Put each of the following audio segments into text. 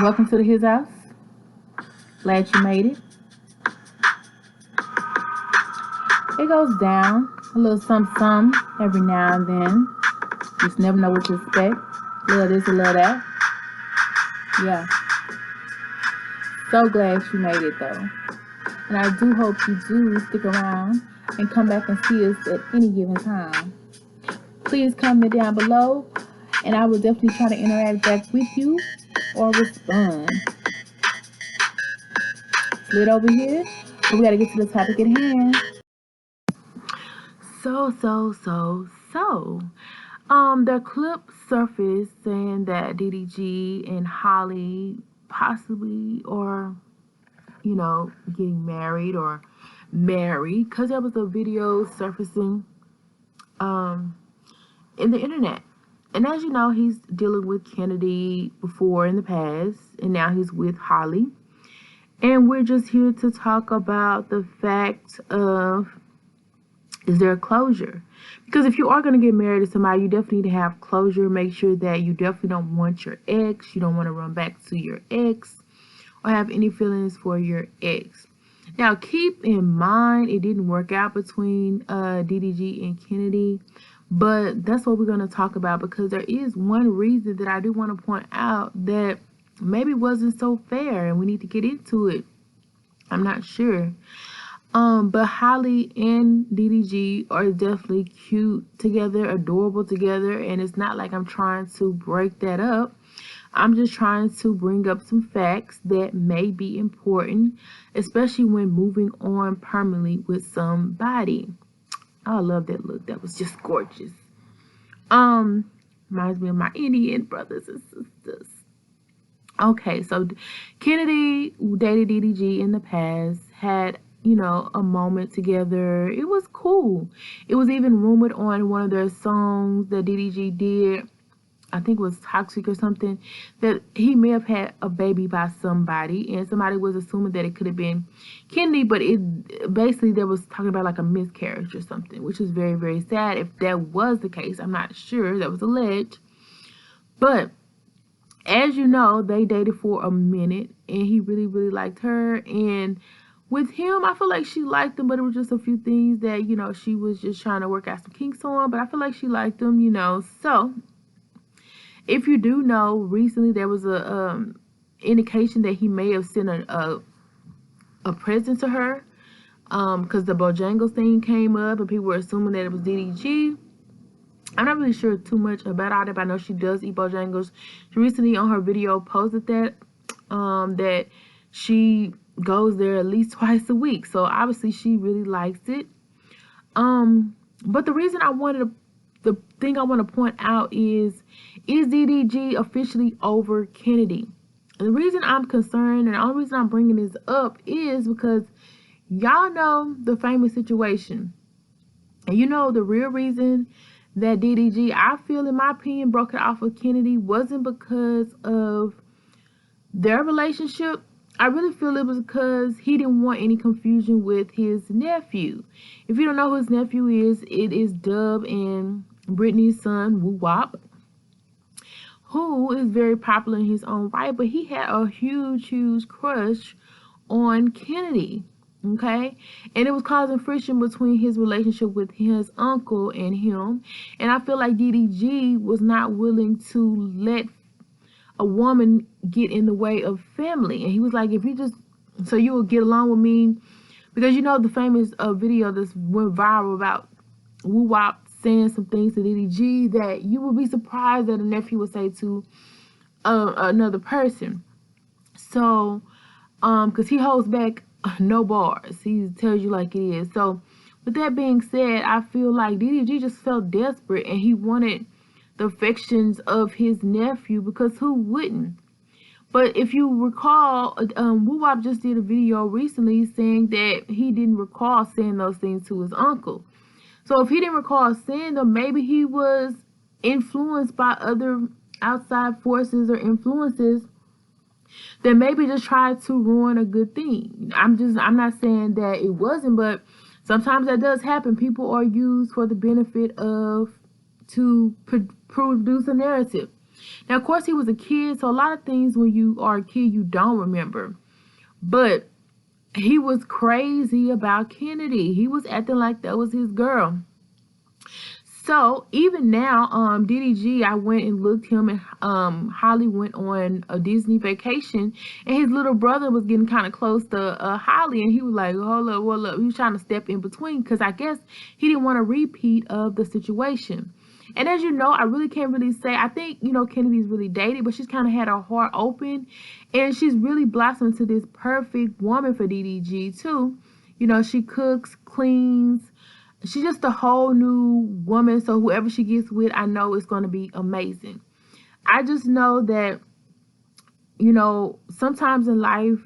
Welcome to his house. Glad you made it. It goes down a little something every now and then. Just never know what to expect. A little this, a little that. Yeah. So glad you made it though. And I do hope you do stick around and come back and see us at any given time. Please comment down below and I will definitely try to interact back with you or respond. Slid over here, but we gotta get to the topic at hand. So, the clip surfaced saying that DDG and Halle possibly or getting married or married, because there was a video surfacing in the internet. And as you know, he's dealing with Kennedy before in the past, and now he's with Halle. And we're just here to talk about the fact of, is there a closure? Because if you are going to get married to somebody, you definitely need to have closure. Make sure that you definitely don't want your ex. You don't want to run back to your ex or have any feelings for your ex. Now, keep in mind, it didn't work out between DDG and Kennedy. But that's what we're going to talk about, because there is one reason that I do want to point out that maybe wasn't so fair, and we need to get into it. I'm not sure. But Halle and DDG are definitely cute together, adorable together, and it's not like I'm trying to break that up. I'm just trying to bring up some facts that may be important, especially when moving on permanently with somebody. I love that look. That was just gorgeous. Reminds me of my Indian brothers and sisters. Okay, so Kennedy dated DDG in the past, had a moment together. It was cool. It was even rumored on one of their songs that DDG did, I think it was Toxic or something, that he may have had a baby by somebody, and somebody was assuming that it could have been Kennedy, but it basically, there was talking about like a miscarriage or something, which is very, very sad. If that was the case, I'm not sure. That was alleged. But as you know, they dated for a minute, and he really, really liked her. And with him, I feel like she liked him, but it was just a few things that, she was just trying to work out some kinks on. But I feel like she liked him, So, if you do know, recently there was a indication that he may have sent a present to her, because the Bojangles thing came up, and people were assuming that it was DDG. I'm not really sure too much about all that, but I know she does eat Bojangles. She recently on her video posted that that she goes there at least twice a week. So obviously she really likes it. But the reason the thing I want to point out is DDG officially over Kennedy? And the reason I'm concerned, and the only reason I'm bringing this up, is because y'all know the famous situation. And the real reason that DDG, I feel, in my opinion, broke it off with Kennedy wasn't because of their relationship. I really feel it was because he didn't want any confusion with his nephew. If you don't know who his nephew is, it is Dub and Brittany's son, Woo Wop, who is very popular in his own right, but he had a huge, huge crush on Kennedy. Okay, and it was causing friction between his relationship with his uncle and him. And I feel like DDG was not willing to let a woman get in the way of family. And he was like, if you just, so you will get along with me, because the famous video that went viral about Woo Wop saying some things to DDG that you would be surprised that a nephew would say to another person. So, because he holds back no bars. He tells you like it is. So, with that being said, I feel like DDG just felt desperate, and he wanted the affections of his nephew, because who wouldn't? But if you recall, Woo Wop just did a video recently saying that he didn't recall saying those things to his uncle. So if he didn't recall saying them, maybe he was influenced by other outside forces or influences that maybe just tried to ruin a good thing. I'm not saying that it wasn't, but sometimes that does happen. People are used for the benefit of, to produce a narrative. Now, of course, he was a kid, so a lot of things when you are a kid, you don't remember. But he was crazy about Kennedy. He was acting like that was his girl. So even now, DDG, I went and looked him and Halle went on a Disney vacation, and his little brother was getting kind of close to Halle, and he was like, hold up. He was trying to step in between because I guess he didn't want a repeat of the situation. And as you know, I really can't really say, I think, you know, Kennedy's really dated, but she's kind of had her heart open, and she's really blossomed to this perfect woman for DDG too. You know, she cooks, cleans. She's just a whole new woman. So whoever she gets with, I know it's going to be amazing. I just know that, you know, sometimes in life,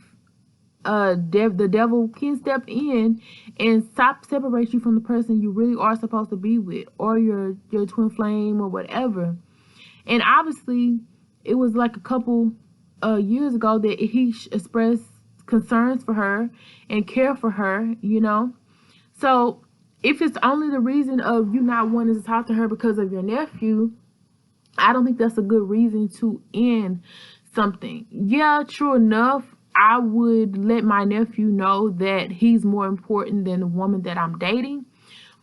the devil can step in and separate you from the person you really are supposed to be with, or your twin flame or whatever. And obviously, it was like a couple years ago that he expressed concerns for her and care for her, you know. So if it's only the reason of you not wanting to talk to her because of your nephew, I don't think that's a good reason to end something. Yeah, true enough, I would let my nephew know that he's more important than the woman that I'm dating,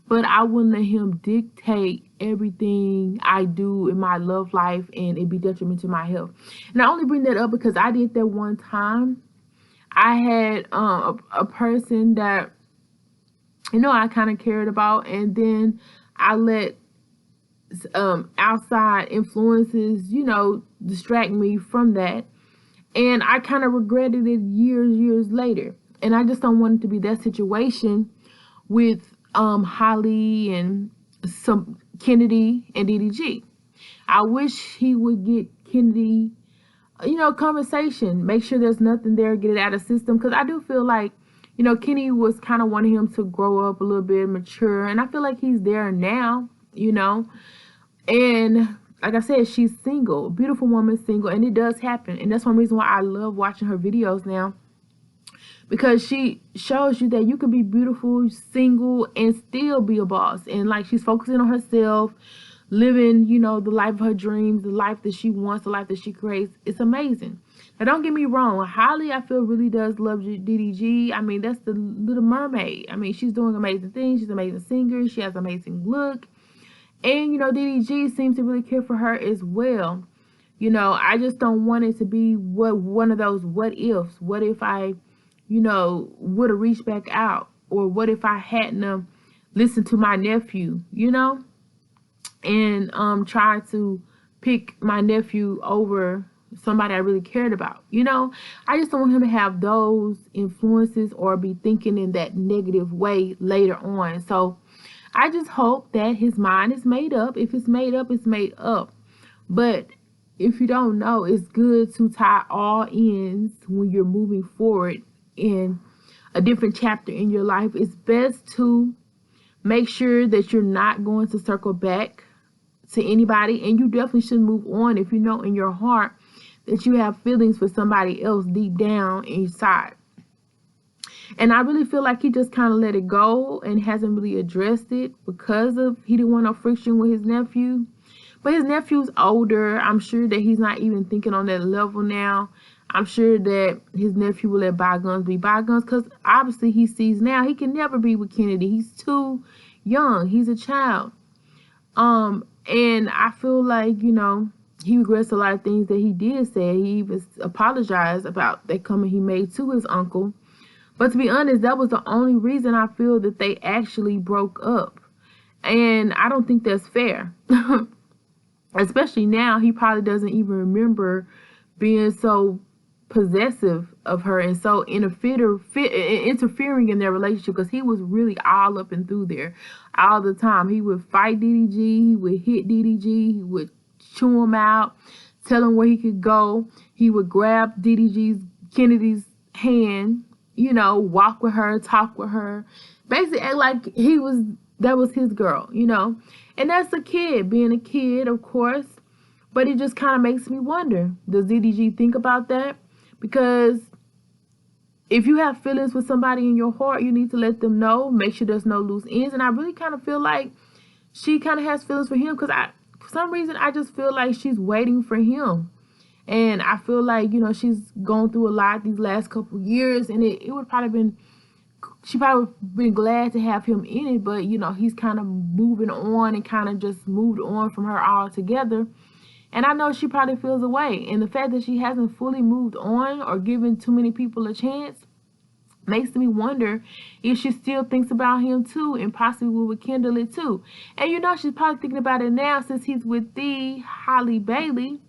but I wouldn't let him dictate everything I do in my love life and it be detriment to my health. And I only bring that up because I did that one time. I had a person that, you know, I kind of cared about, and then I let outside influences, you know, distract me from that, and I kind of regretted it years later. And I just don't want it to be that situation with Halle and some Kennedy and DDG. I wish he would get Kennedy, you know, conversation, make sure there's nothing there, get it out of system, because I do feel like, you know, Kenny was kind of wanting him to grow up a little bit, mature. And I feel like he's there now, you know. And like I said, she's single, beautiful woman, single. And it does happen. And that's one reason why I love watching her videos now. Because she shows you that you can be beautiful, single, and still be a boss. And like she's focusing on herself, living, you know, the life of her dreams, the life that she wants, the life that she creates. It's amazing. Now, don't get me wrong. Halle, I feel, really does love DDG. I mean, that's the Little Mermaid. I mean, she's doing amazing things. She's an amazing singer. She has an amazing look. And, you know, DDG seems to really care for her as well. You know, I just don't want it to be one of those what ifs. What if I, you know, would have reached back out? Or what if I hadn't listened to my nephew, you know? And try to pick my nephew over somebody I really cared about, you know. I just don't want him to have those influences or be thinking in that negative way later on. So I just hope that his mind is made up. If it's made up, it's made up. But if you don't know, it's good to tie all ends when you're moving forward in a different chapter in your life. It's best to make sure that you're not going to circle back to anybody, and you definitely should move on if you know in your heart that you have feelings for somebody else deep down inside. And I really feel like he just kind of let it go and hasn't really addressed it because of he didn't want no friction with his nephew. But his nephew's older. I'm sure that he's not even thinking on that level now. I'm sure that his nephew will let bygones be bygones, because obviously he sees now he can never be with Kennedy. He's too young. He's a child. And I feel like, you know, he regrets a lot of things that he did say. He even apologized about that comment he made to his uncle. But to be honest, that was the only reason I feel that they actually broke up. And I don't think that's fair. Especially now, he probably doesn't even remember being so possessive of her and so interfering in their relationship, because he was really all up and through there all the time. He would fight DDG, he would hit DDG, he would chew him out, tell him where he could go. He would grab Kennedy's hand, you know, walk with her, talk with her, basically act like that was his girl, you know. And that's a kid, being a kid, of course. But it just kind of makes me wonder, does DDG think about that? Because if you have feelings with somebody in your heart, you need to let them know. Make sure there's no loose ends. And I really kind of feel like she kind of has feelings for him, because for some reason, I just feel like she's waiting for him. And I feel like, you know, she's gone through a lot these last couple years, and it would probably been, she probably been glad to have him in it, but, you know, he's kind of moving on and kind of just moved on from her altogether. And I know she probably feels away. And the fact that she hasn't fully moved on or given too many people a chance makes me wonder if she still thinks about him too, and possibly will rekindle it too. And you know, she's probably thinking about it now since he's with the Halle Bailey.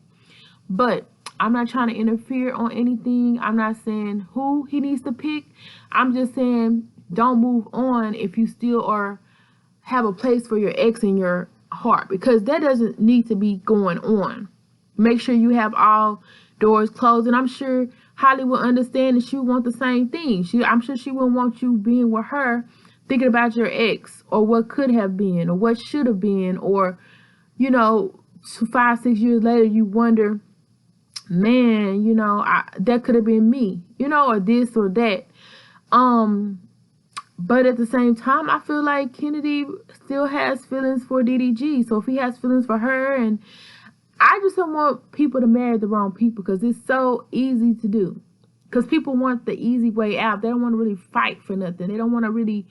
But I'm not trying to interfere on anything. I'm not saying who he needs to pick. I'm just saying don't move on if you still are have a place for your ex in your heart, because that doesn't need to be going on. Make sure you have all doors closed, and I'm sure Holly will understand that she would want the same thing. I'm sure she wouldn't want you being with her thinking about your ex or what could have been or what should have been, or, you know, 5, 6 years later you wonder, man, you know, that could have been me, you know, or this or that. But at the same time, I feel like Kennedy still has feelings for DDG. So if he has feelings for her, and I just don't want people to marry the wrong people, because it's so easy to do. Because people want the easy way out. They don't want to really fight for nothing. They don't want to really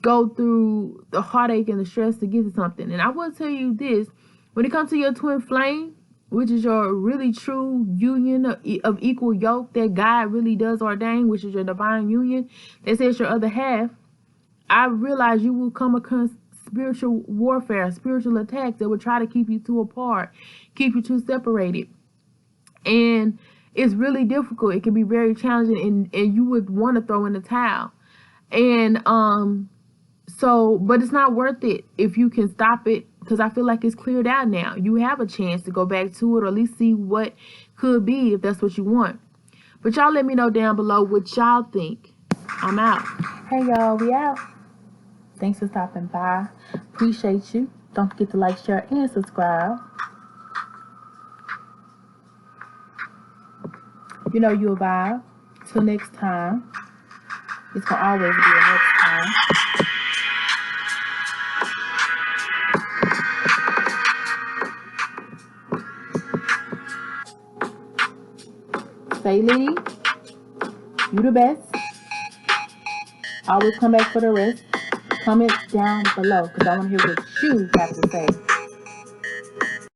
go through the heartache and the stress to get to something. And I will tell you this, when it comes to your twin flame, which is your really true union of equal yoke that God really does ordain, which is your divine union, they say it's your other half, I realize you will come across spiritual warfare, spiritual attacks that will try to keep you two apart, keep you two separated. And it's really difficult. It can be very challenging, and you would want to throw in the towel. And but it's not worth it if you can stop it, because I feel like it's cleared out now. You have a chance to go back to it, or at least see what could be if that's what you want. But y'all let me know down below what y'all think. I'm out. Hey y'all, we out. Thanks for stopping by. Appreciate you. Don't forget to like, share, and subscribe. You know you'll vibe. Till next time. It's gonna always be a next time. Say Lee, you the best. Always come back for the rest. Comment down below, because I want to hear what you have to say.